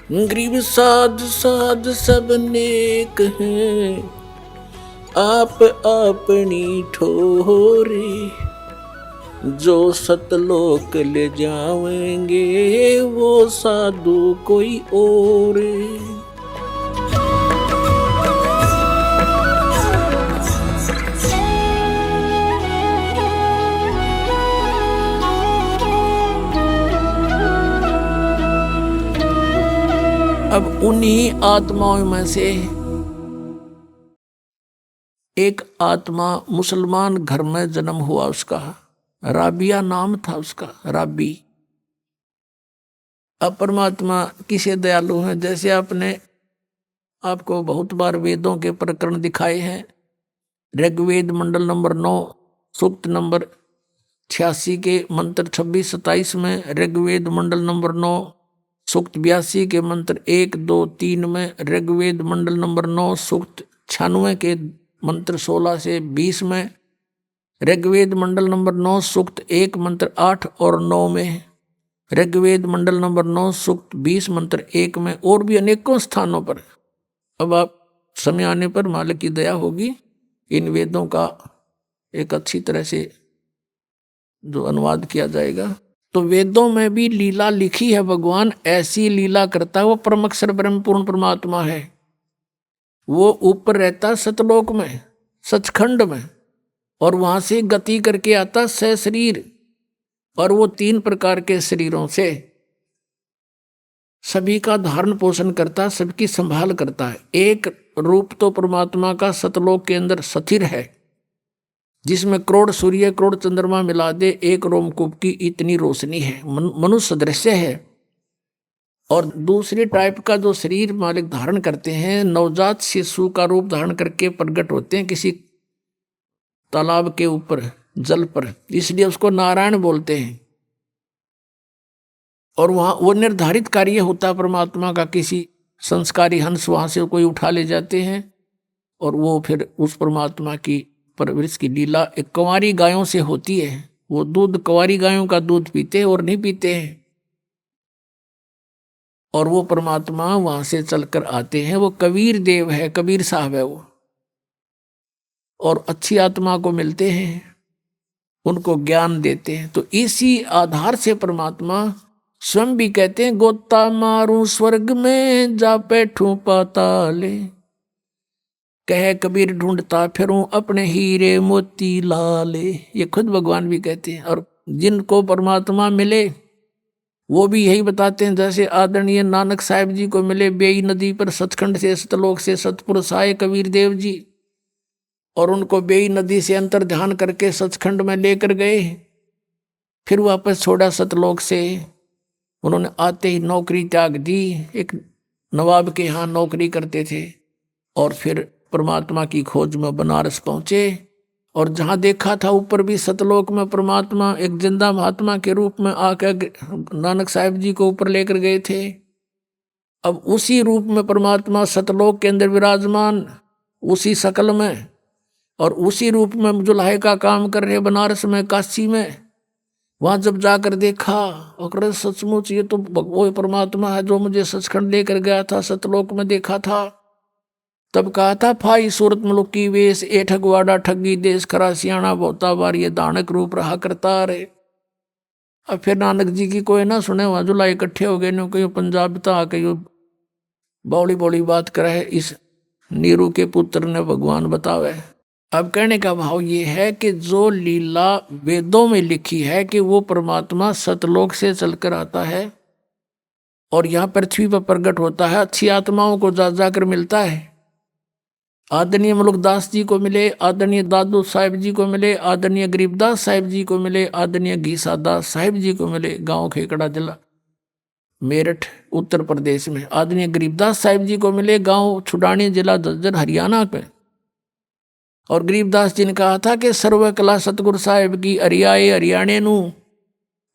गरीब साध साध सब नेक हैं, आप अपनी ठोरे, जो सतलोक ले जावेंगे वो साधु कोई और। अब उन्हीं आत्माओं में से एक आत्मा मुसलमान घर में जन्म हुआ, उसका राबिया नाम था उसका, राबी। अब परमात्मा किसे दयालु हैं, जैसे आपको बहुत बार वेदों के प्रकरण दिखाए हैं। ऋग्वेद मंडल नंबर 9 सूक्त नंबर 86 के मंत्र 26-27 में, ऋग्वेद मंडल नंबर 9 सूक्त 82 के मंत्र 1, 2, 3 में, ऋग्वेद मंडल नंबर 9 सूक्त 96 के मंत्र 16 से 20 में, ऋग्वेद मंडल नंबर 9 सूक्त 1 मंत्र 8 और 9 में, ऋग्वेद मंडल नंबर 9 सूक्त 20 मंत्र 1 में, और भी अनेकों स्थानों पर। अब आप समय आने पर मालिक की दया होगी, इन वेदों का एक अच्छी तरह से जो अनुवाद किया जाएगा। तो वेदों में भी लीला लिखी है, भगवान ऐसी लीला करता है। वो परम अक्षर ब्रह्म पूर्ण परमात्मा है, वो ऊपर रहता सतलोक में, सचखंड में, और वहां से गति करके आता सशरीर, और वो 3 प्रकार के शरीरों से सभी का धारण पोषण करता, सबकी संभाल करता है। एक रूप तो परमात्मा का सतलोक के अंदर स्थिर है, जिसमें करोड़ सूर्य करोड़ चंद्रमा मिला दे एक रोमकूप की इतनी रोशनी है, मनुष्य दृश्य है। और दूसरी टाइप का जो शरीर मालिक धारण करते हैं, नवजात शिशु का रूप धारण करके प्रकट होते हैं किसी तालाब के ऊपर जल पर, इसलिए उसको नारायण बोलते हैं। और वहाँ वो निर्धारित कार्य होता है परमात्मा का, किसी संस्कारी हंस वहाँ से कोई उठा ले जाते हैं, और वो फिर उस परमात्मा की परवरिश की लीला एक कंवारी गायों से होती है। वो दूध कंवारी गायों का दूध पीते और नहीं पीते हैं, और वो परमात्मा वहाँ से चलकर आते हैं। वो कबीर देव है, कबीर साहब है वो, और अच्छी आत्मा को मिलते हैं, उनको ज्ञान देते हैं। तो इसी आधार से परमात्मा स्वयं भी कहते हैं, गोता मारूं स्वर्ग में जा बैठूं पाताले, कहे कबीर ढूंढता फिरूं अपने हीरे मोती लाले। ये खुद भगवान भी कहते हैं। और जिनको परमात्मा मिले वो भी यही बताते हैं, जैसे आदरणीय नानक साहिब जी को मिले बेई नदी पर सचखंड से सतलोक से सतपुरुष आए कबीर देव जी, और उनको बेई नदी से अंतर ध्यान करके सचखंड में लेकर गए, फिर वापस छोड़ा सतलोक से। उन्होंने आते ही नौकरी त्याग दी, एक नवाब के यहाँ नौकरी करते थे, और फिर परमात्मा की खोज में बनारस पहुंचे। और जहाँ देखा था ऊपर भी सतलोक में परमात्मा एक जिंदा महात्मा के रूप में आकर नानक साहिब जी को ऊपर लेकर गए थे। अब उसी रूप में परमात्मा सतलोक के अंदर विराजमान, उसी शकल में, और उसी रूप में जुल्हे का काम कर रहे बनारस में, काशी में। वहाँ जब जाकर देखा, और सचमुच ये तो वो परमात्मा है जो मुझे सचखंड लेकर गया था, सतलोक में देखा था। तब कहा था, फाई सूरत मलुकी वेश ए ठगवाड़ा ठगी देश खरा सियाणा बोता बार, ये दानक रूप रहा करता रे। अब फिर नानक जी की कोई ना सुने, वहाँ जुला इकट्ठे हो गए, न कहीं पंजाब था, कहीं बौड़ी बौड़ी बात करे, इस नीरू के पुत्र ने भगवान बतावे। अब कहने का भाव ये है कि जो लीला वेदों में लिखी है कि वो परमात्मा सतलोक से चलकर आता है और यहाँ पृथ्वी पर प्रकट होता है, अच्छी आत्माओं को जा जाकर मिलता है। आदरणीय मुलुकदास जी को मिले, आदरणीय दादू साहिब जी को मिले, आदरणीय गरीबदास साहिब जी को मिले, आदरणीय घीसा दास साहिब जी को मिले, गांव खेकड़ा जिला मेरठ उत्तर प्रदेश में। आदरणीय गरीबदास साहिब जी को मिले, गांव छुडानी जिला झज्जर हरियाणा पे। और गरीबदास जी ने कहा था कि सर्व कला सतगुरु साहिब की हरियाए हरियाणे नू,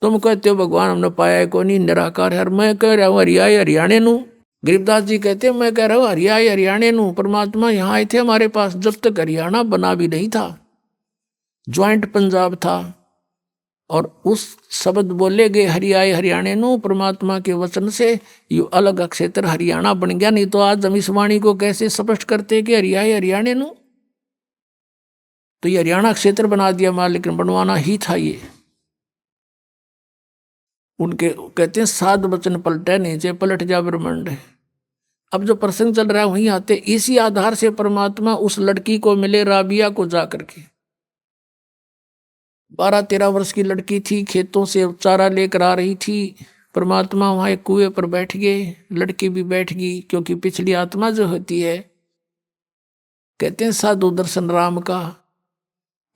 तुम कहते हो भगवान हमने पाया को नहीं, निराकार है, मैं कह रहा हूँ हरियाए हरियाणे नू। गरीबदास जी कहते हैं, मैं कह रहा हूँ हरियाए हरियाणे नू। परमात्मा यहाँ आए थे हमारे पास, जब तक हरियाणा बना भी नहीं था, ज्वाइंट पंजाब था, और उस शब्द बोले गए हरियाए हरियाणे नु परमात्मा के वचन से यू अलग क्षेत्र हरियाणा बन गया। नहीं तो आज हम इस वाणी को कैसे स्पष्ट करते कि हरियाए हरियाणे नु, तो ये हरियाणा क्षेत्र बना दिया मां, लेकिन बनवाना ही था ये। उनके कहते हैं साध वचन पलटे नीचे पलट जा ब्रह्मांड। अब जो प्रसंग चल रहा है वहीं आते, इसी आधार से परमात्मा उस लड़की को मिले राबिया को जाकर के। 12-13 वर्ष की लड़की थी, खेतों से चारा लेकर आ रही थी। परमात्मा वहां एक कुएं पर बैठ गए, लड़की भी बैठ गई, क्योंकि पिछली आत्मा जो होती है, कहते हैं साधु दर्शन राम का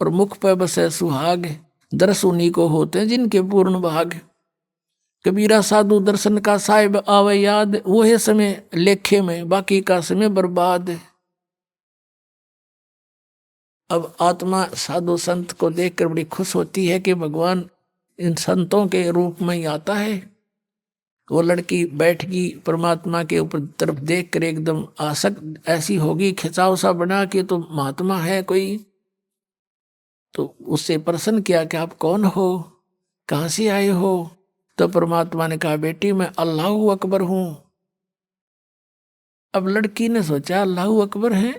और मुख पर बसे सुहाग, दर्श उन्हीं को होते हैं जिनके पूर्ण भाग। कबीरा साधु दर्शन का साहिब आवे याद, वो है समय लेखे में बाकी का समय बर्बाद। अब आत्मा साधु संत को देखकर बड़ी खुश होती है कि भगवान इन संतों के रूप में ही आता है। वो लड़की बैठ गई, परमात्मा के ऊपर तरफ देख कर एकदम आसक्त ऐसी होगी, खिंचाव सा बना कि तो महात्मा है कोई। तो उससे प्रश्न किया कि आप कौन हो, कहाँ से आए हो? तो परमात्मा ने कहा बेटी मैं अल्लाह अकबर हूं। अब लड़की ने सोचा अल्लाह अकबर है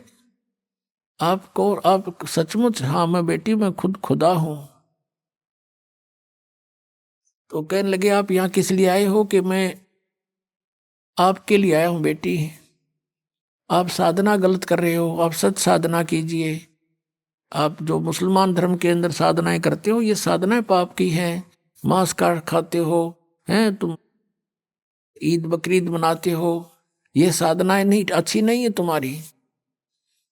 आपको, आप सचमुच? हाँ मैं बेटी मैं खुद खुदा हूं। तो कहने लगे आप यहाँ किस लिए आए हो? कि मैं आपके लिए आया हूं बेटी, आप साधना गलत कर रहे हो, आप सच साधना कीजिए। आप जो मुसलमान धर्म के अंदर साधनाएं करते हो ये साधनाएं पाप की हैं, मांस काट खाते हो, हैं तुम ईद बकरीद मनाते हो, ये साधनाएं नहीं अच्छी नहीं है तुम्हारी।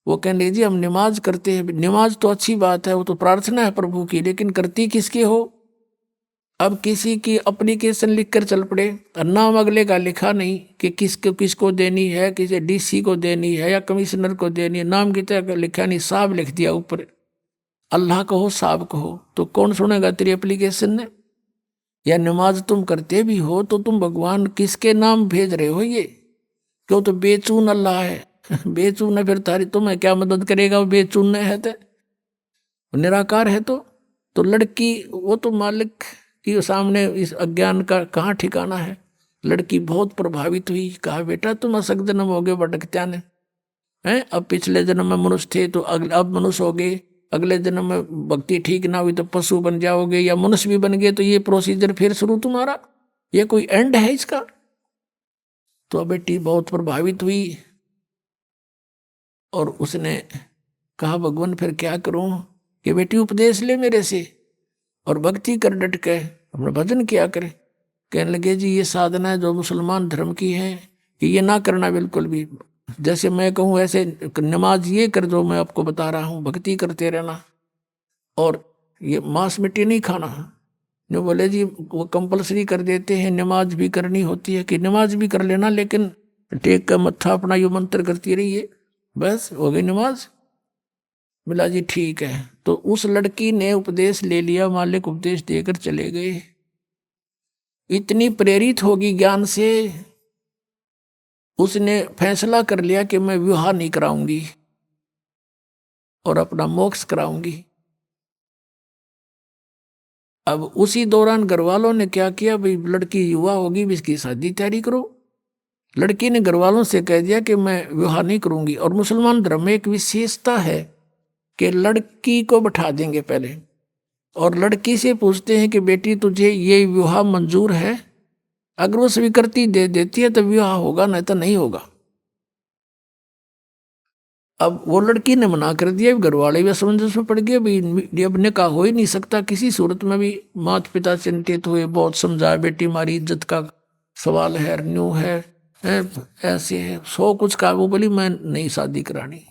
वो कहने जी हम नमाज करते हैं। नमाज तो अच्छी बात है, वो तो प्रार्थना है प्रभु की, लेकिन करती किसकी हो? अब किसी की एप्लीकेशन लिख कर चल पड़े और नाम अगले का लिखा नहीं कि किसको देनी है, किसी डीसी को देनी है या कमिश्नर को देनी है, नाम की तरह लिखा नहीं, साहब लिख दिया ऊपर। अल्लाह कहो साहब कहो तो कौन सुनेगा तेरी एप्लीकेशन ने? या नमाज तुम करते भी हो तो तुम भगवान किसके नाम भेज रहे हो? ये क्यों? तो बेचून अल्लाह है बेचून है, फिर तारी तुम्हें क्या मदद करेगा? वो बेचून है तो निराकार है। तो लड़की वो तो मालिक के सामने इस अज्ञान का कहाँ ठिकाना है। लड़की बहुत प्रभावित हुई, कहा बेटा तुम असक जन्म हो गए भटकत्या ने, हैं अब पिछले जन्म में मनुष्य थे तो अब मनुष्य हो गए, अगले जन्म में भक्ति ठीक ना हुई तो पशु बन जाओगे, या मनुष्य भी बन गए तो ये प्रोसीजर फिर शुरू तुम्हारा, ये कोई एंड है इसका? तो बेटी बहुत प्रभावित हुई और उसने कहा भगवान फिर क्या करूं? कि बेटी उपदेश ले मेरे से और भक्ति कर डट के अपना भजन किया करे। कहने लगे जी ये साधना है जो मुसलमान धर्म की है कि ये ना करना बिल्कुल भी, जैसे मैं कहूँ ऐसे नमाज ये कर जो मैं आपको बता रहा हूँ, भक्ति करते रहना और ये मांस मिट्टी नहीं खाना। जो बोले जी वो कंपलसरी कर देते हैं, नमाज भी करनी होती है कि नमाज भी कर लेना, लेकिन टेक का मत्था अपना यो मंत्र करती रहिए, बस हो गई नमाज। मिला जी ठीक है। तो उस लड़की ने उपदेश ले लिया, मालिक उपदेश देकर चले गए। इतनी प्रेरित होगी ज्ञान से, उसने फैसला कर लिया कि मैं विवाह नहीं कराऊंगी और अपना मोक्ष कराऊंगी। अब उसी दौरान घर वालों ने क्या किया, भाई लड़की युवा होगी इसकी शादी तैयारी करो। लड़की ने घर वालों से कह दिया कि मैं विवाह नहीं करूंगी। और मुसलमान धर्म में एक विशेषता है कि लड़की को बैठा देंगे पहले और लड़की से पूछते हैं कि बेटी तुझे ये विवाह मंजूर है? अगर वो स्वीकृति दे देती है तो विवाह होगा, नहीं तो नहीं होगा। अब वो लड़की ने मना कर दिया, घर वाले भी असमंजस में पड़ गए, भाई अब निकाह हो ही नहीं सकता किसी सूरत में भी। माता पिता चिंतित हुए, बहुत समझाया बेटी हमारी इज्जत का सवाल है, न्यू है, ऐसे है, सो कुछ कहा। वो बोली मैं नहीं शादी करानी।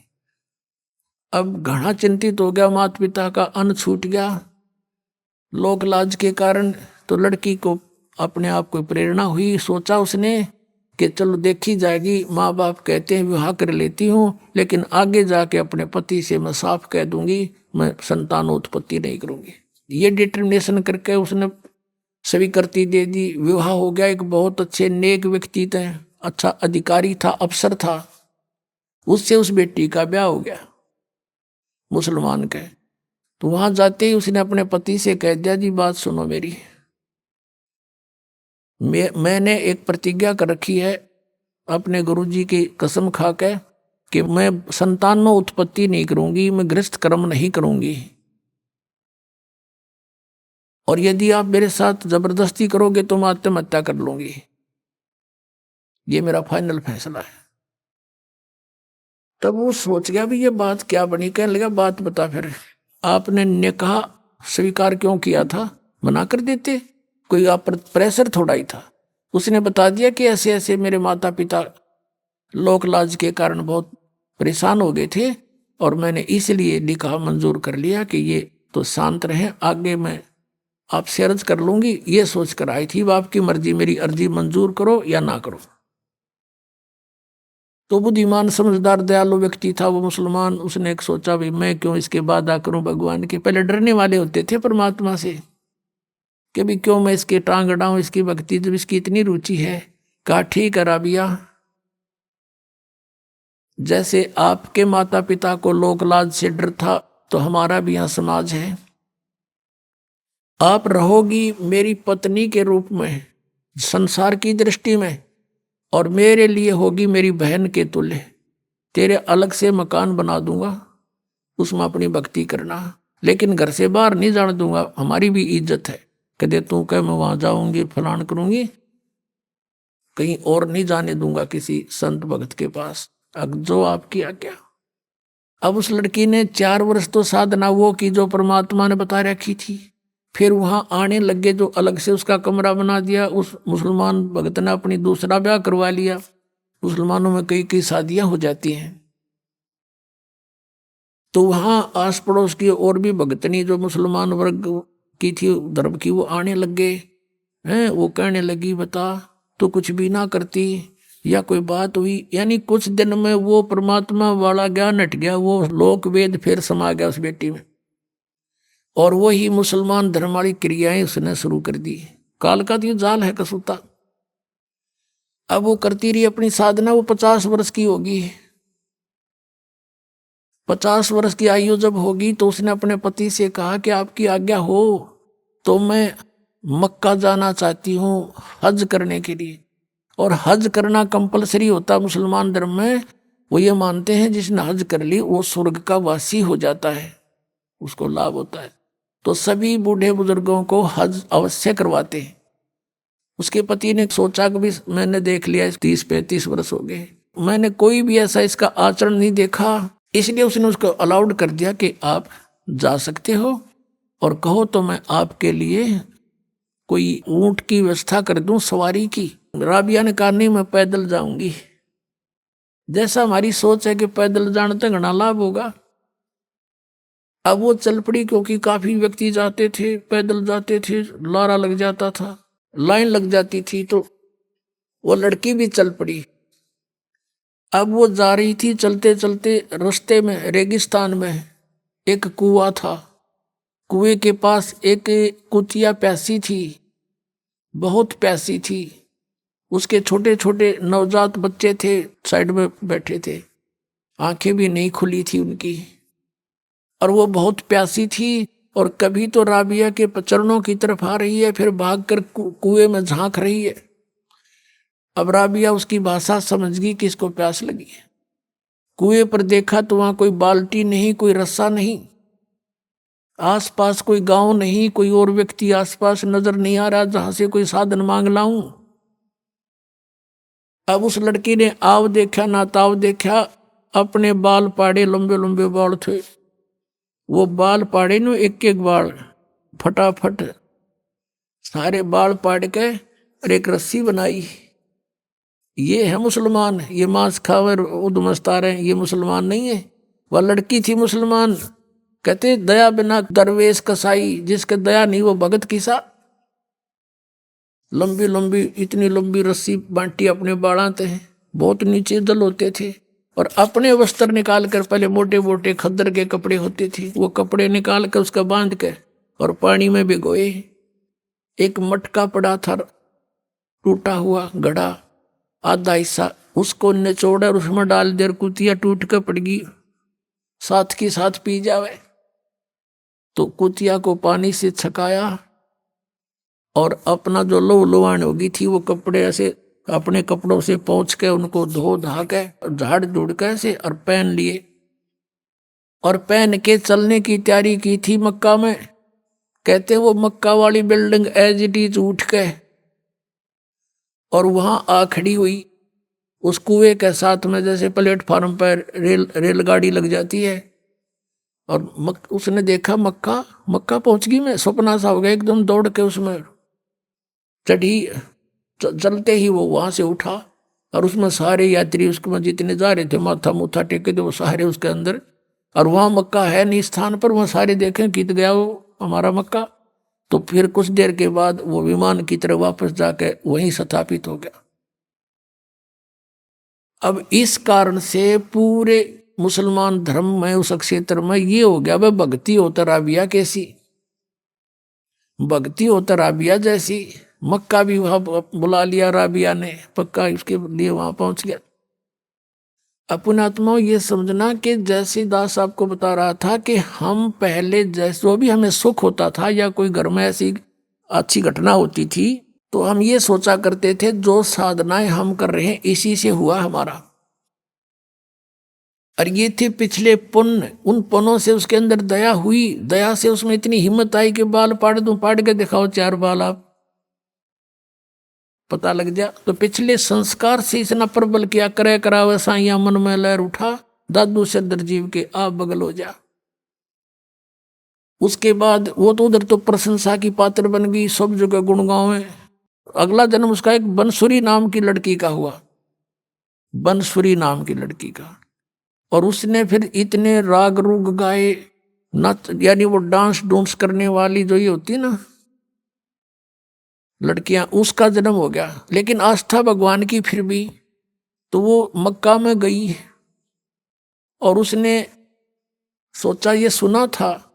अब घना चिंतित हो गया, माता पिता का अन्न छूट गया लोक लाज के कारण। तो लड़की को अपने आप को प्रेरणा हुई, सोचा उसने कि चलो देखी जाएगी, माँ बाप कहते हैं विवाह कर लेती हूँ, लेकिन आगे जाके अपने पति से मैं साफ कह दूंगी मैं संतानोत्पत्ति नहीं करूंगी। ये डिटर्मिनेशन करके उसने स्वीकृति दे दी। विवाह हो गया। एक बहुत अच्छे नेक व्यक्ति थे, अच्छा अधिकारी था, अफसर था, उससे उस बेटी का ब्याह हो गया मुसलमान के। तो वहां जाते ही उसने अपने पति से कह दिया, जी बात सुनो मेरी, मैंने एक प्रतिज्ञा कर रखी है अपने गुरुजी की कसम खा के कि मैं संतान उत्पत्ति नहीं करूंगी, मैं गृहस्थ कर्म नहीं करूंगी, और यदि आप मेरे साथ जबरदस्ती करोगे तो मैं आत्महत्या कर लूंगी, ये मेरा फाइनल फैसला है। तब वो सोच गया भी ये बात क्या बनी, कहने लगा बात बता फिर, आपने निकाह स्वीकार क्यों किया था, मना कर देते, कोई आप पर प्रेशर थोड़ा ही था। उसने बता दिया कि ऐसे ऐसे मेरे माता पिता लोक लाज के कारण बहुत परेशान हो गए थे और मैंने इसलिए निकाह मंजूर कर लिया कि ये तो शांत रहे, आगे मैं आपसे अर्ज कर लूंगी, ये सोच कर आई थी, वो आपकी मर्जी, मेरी अर्जी मंजूर करो या ना करो। तो बुद्धिमान समझदार दयालु व्यक्ति था वो मुसलमान, उसने एक सोचा भाई मैं क्यों इसके वादा करूं भगवान के। पहले डरने वाले होते थे परमात्मा से कि भी क्यों मैं इसके टांग अड़ाऊं, इसकी भक्ति जब इसकी इतनी रुचि है। कहा ठीक है राबिया, जैसे आपके माता पिता को लोक लाज से डर था तो हमारा भी यहाँ समाज है। आप रहोगी मेरी पत्नी के रूप में संसार की दृष्टि में, और मेरे लिए होगी मेरी बहन के तुल्य। तेरे अलग से मकान बना दूंगा, उसमें अपनी भक्ति करना, लेकिन घर से बाहर नहीं जाने दूंगा, हमारी भी इज्जत है। कहते तू कह मैं वहां जाऊंगी फलान करूंगी, कहीं और नहीं जाने दूंगा किसी संत भक्त के पास, जो आपकी आज्ञा। अब उस लड़की ने 4 वर्ष तो साधना वो की जो परमात्मा ने बता रखी थी, फिर वहां आने लगे जो अलग से उसका कमरा बना दिया। उस मुसलमान भक्त ने अपनी दूसरा ब्याह करवा लिया। मुसलमानों में कई कई शादियां हो जाती हैं, तो वहां आस पड़ोस की और भी भगतनी जो मुसलमान वर्ग की थी धर्म की, वो आने लग गए हैं। वो कहने लगी बता तो कुछ भी ना करती या कोई बात हुई, यानी कुछ दिन में वो परमात्मा वाला ज्ञान हट गया, वो लोक वेद फिर समा गया उस बेटी में, और वही मुसलमान धर्म वाली क्रियाएं उसने शुरू कर दी। काल का तो जाल है कसूता। अब वो करती रही अपनी साधना, वो 50 वर्ष की होगी। 50 वर्ष की आयु जब होगी तो उसने अपने पति से कहा कि आपकी आज्ञा हो तो मैं मक्का जाना चाहती हूँ हज करने के लिए। और हज करना कंपलसरी होता मुसलमान धर्म में। वो ये मानते हैं जिसने हज कर ली वो स्वर्ग का वासी हो जाता है, उसको लाभ होता है। तो सभी बूढ़े बुजुर्गों को हज अवश्य करवाते हैं। उसके पति ने सोचा कि भी मैंने देख लिया 30-35 वर्ष हो गए, मैंने कोई भी ऐसा इसका आचरण नहीं देखा, इसलिए उसने उसको अलाउड कर दिया कि आप जा सकते हो, और कहो तो मैं आपके लिए कोई ऊंट की व्यवस्था कर दूं सवारी की। राबिया ने कहा नहीं मैं पैदल जाऊंगी। जैसा हमारी सोच है कि पैदल जाने तक घना लाभ होगा। अब वो चल पड़ी, क्योंकि काफी व्यक्ति जाते थे, पैदल जाते थे, लारा लग जाता था, लाइन लग जाती थी, तो वो लड़की भी चल पड़ी। अब वो जा रही थी, चलते चलते रास्ते में रेगिस्तान में एक कुआं था। कुएं के पास एक कुतिया प्यासी थी, बहुत प्यासी थी। उसके छोटे छोटे नवजात बच्चे थे, साइड में बैठे थे, आंखें भी नहीं खुली थी उनकी, और वो बहुत प्यासी थी। और कभी तो राबिया के चरणों की तरफ आ रही है, फिर भागकर कुएं में झांक रही है। अब राबिया उसकी भाषा समझ गई कि इसको प्यास लगी है। कुएं पर देखा तो वहां कोई बाल्टी नहीं, कोई रस्सा नहीं, आसपास कोई गांव नहीं, कोई और व्यक्ति आसपास नजर नहीं आ रहा जहां से कोई साधन मांग लाऊं। अब उस लड़की ने आव देखा ना ताव देखा, अपने बाल पाड़े, लंबे लंबे बाल थे, वो बाल पाड़े नो एक एक बाल फटाफट सारे बाल पाड़ के और एक रस्सी बनाई। ये है मुसलमान, ये मांस खावर उदमस्ता रहे, ये मुसलमान नहीं है। वह लड़की थी मुसलमान। कहते दया बिना दरवेश कसाई, जिसके दया नहीं वो भगत किसा। लंबी लंबी इतनी लंबी रस्सी बांटी अपने बाड़ाते हैं, बहुत नीचे जल होते थे, और अपने वस्त्र निकाल कर, पहले मोटे मोटे खद्दर के कपड़े होते थे, वो कपड़े निकाल कर उसका बांध के और पानी में भिगोए। एक मटका पड़ा था टूटा हुआ घड़ा, आधा हिस्सा उसको निचोड़ा और उसमें डाल दे, कुतिया टूट कर पड़ गई, साथ की साथ पी जावे। तो कुतिया को पानी से छकाया और अपना जो लो लोहान होगी थी वो कपड़े ऐसे अपने कपड़ों से पोंछ के उनको धो धा के झाड़ झूड़ के ऐसे और पहन लिए और पहन के चलने की तैयारी की थी मक्का में। कहते वो मक्का वाली बिल्डिंग एज इट इज उठ के और वहां आ खड़ी हुई उस कुएं के साथ में, जैसे प्लेटफार्म पर रेलगाड़ी लग जाती है। और उसने देखा मक्का पहुंच गई। मैं सपना सा हो गया, एकदम दौड़ के उसमें चढ़ी। चलते ही वो वहां से उठा और उसमें सारे यात्री उसके जितने जा रहे थे माथा मुथा टेके थे वो सारे उसके अंदर। और वहां मक्का है नहीं स्थान पर, वहां सारे देखें कित गया वो हमारा मक्का। तो फिर कुछ देर के बाद वो विमान की तरह वापस जाके वहीं स्थापित हो गया। अब इस कारण से पूरे मुसलमान धर्म में उस क्षेत्र में ये हो गया वह भक्ति होता राबिया कैसी, भक्ति होता राबिया जैसी। मक्का भी वहां बुला लिया राबिया ने, पक्का इसके लिए वहां पहुंच गया। अपने आत्मा ये समझना कि जैसे दास आपको बता रहा था कि हम पहले जैसे वो भी हमें सुख होता था या कोई घर में ऐसी अच्छी घटना होती थी तो हम ये सोचा करते थे जो साधनाएं हम कर रहे हैं इसी से हुआ हमारा। और ये थे पिछले पुण्य, उन पुण्यों से उसके अंदर दया हुई, दया से उसमें इतनी हिम्मत आई कि बाल पाड़ दूं, पाड़ के दिखाओ 4 बाल आप, पता लग जा। तो पिछले संस्कार से इतना प्रबल किया करे करावे साइया मन में लहर उठा, दादू से दरजीव के आप बगल हो जा। उसके बाद वो तो उधर तो प्रशंसा की पात्र बन गई, सब जगह गुणगांव में। अगला जन्म उसका एक बनसुरी नाम की लड़की का हुआ, बनसुरी नाम की लड़की का। और उसने फिर इतने राग रूग गाए, नच यानी वो डांस डूंस करने वाली जो ये होती ना लड़कियां, उसका जन्म हो गया। लेकिन आस्था भगवान की फिर भी, तो वो मक्का में गई और उसने सोचा, ये सुना था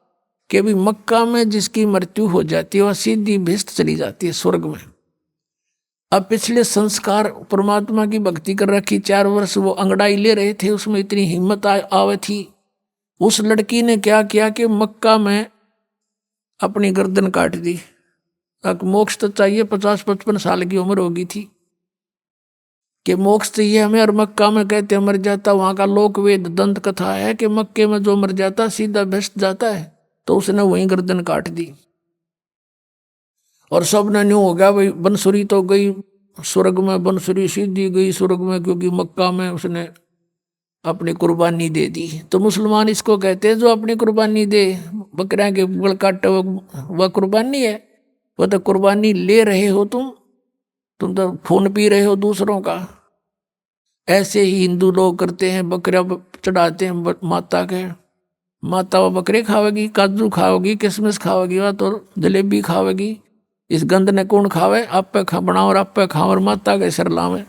कि अभी मक्का में जिसकी मृत्यु हो जाती है वह सीधी भिष्ट चली जाती है स्वर्ग में। अब पिछले संस्कार परमात्मा की भक्ति कर रखी, 4 वर्ष वो अंगड़ाई ले रहे थे, उसमें इतनी हिम्मत आवे थी। उस लड़की ने क्या किया कि मक्का में अपनी गर्दन काट दी। अब मोक्ष तो चाहिए, 50-55 साल की उम्र होगी थी कि मोक्ष चाहिए हमें। और मक्का में कहते मर जाता, वहां का लोक वेद दंत कथा है कि मक्के में जो मर जाता सीधा भ्रष्ट जाता है। तो उसने वहीं गर्दन काट दी और सब ने न्यू हो गया भाई, बनसुरी तो गई स्वर्ग में, बनसुरी सीधी गई स्वर्ग में, क्योंकि मक्का में उसने अपनी कुर्बानी दे दी। तो मुसलमान इसको कहते हैं जो अपनी कुर्बानी दे, बकरियां के गल काटे वह कुर्बानी है। वह तो कुर्बानी ले रहे हो तुम तो खून पी रहे हो दूसरों का। ऐसे ही हिंदू लोग करते हैं, बकरियां चढ़ाते हैं माता के। माता वो बकरे खावेगी, काजू खाओगी, किशमिश खाओगी, वह तो जलेबी खावेगी। इस गंद ने कौन खावे, आप पे खा बनाओ और आप पे खाओ और माता के सिर लावे।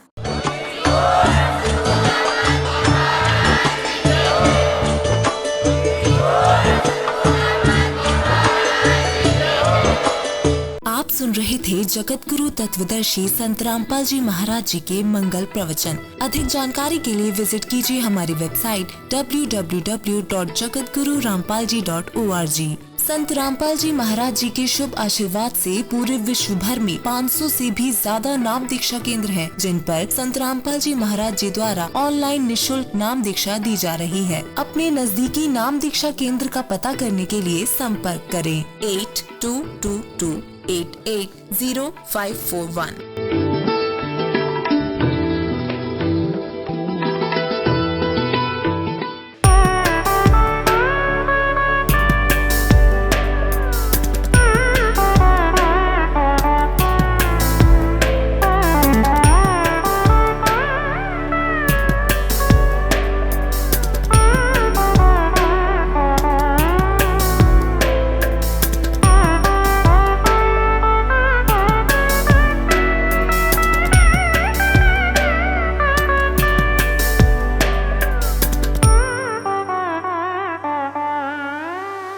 आप सुन रहे थे जगत गुरु तत्वदर्शी संत रामपाल जी महाराज जी के मंगल प्रवचन। अधिक जानकारी के लिए विजिट कीजिए हमारी वेबसाइट www.jagatgururampalji.org। संत रामपाल जी महाराज जी के शुभ आशीर्वाद से पूरे विश्व भर में 500 से भी ज्यादा नाम दीक्षा केंद्र हैं, जिन पर संत रामपाल जी महाराज जी द्वारा ऑनलाइन निशुल्क नाम दीक्षा दी जा रही है। अपने नजदीकी नाम दीक्षा केंद्र का पता करने के लिए संपर्क करें 8222880541।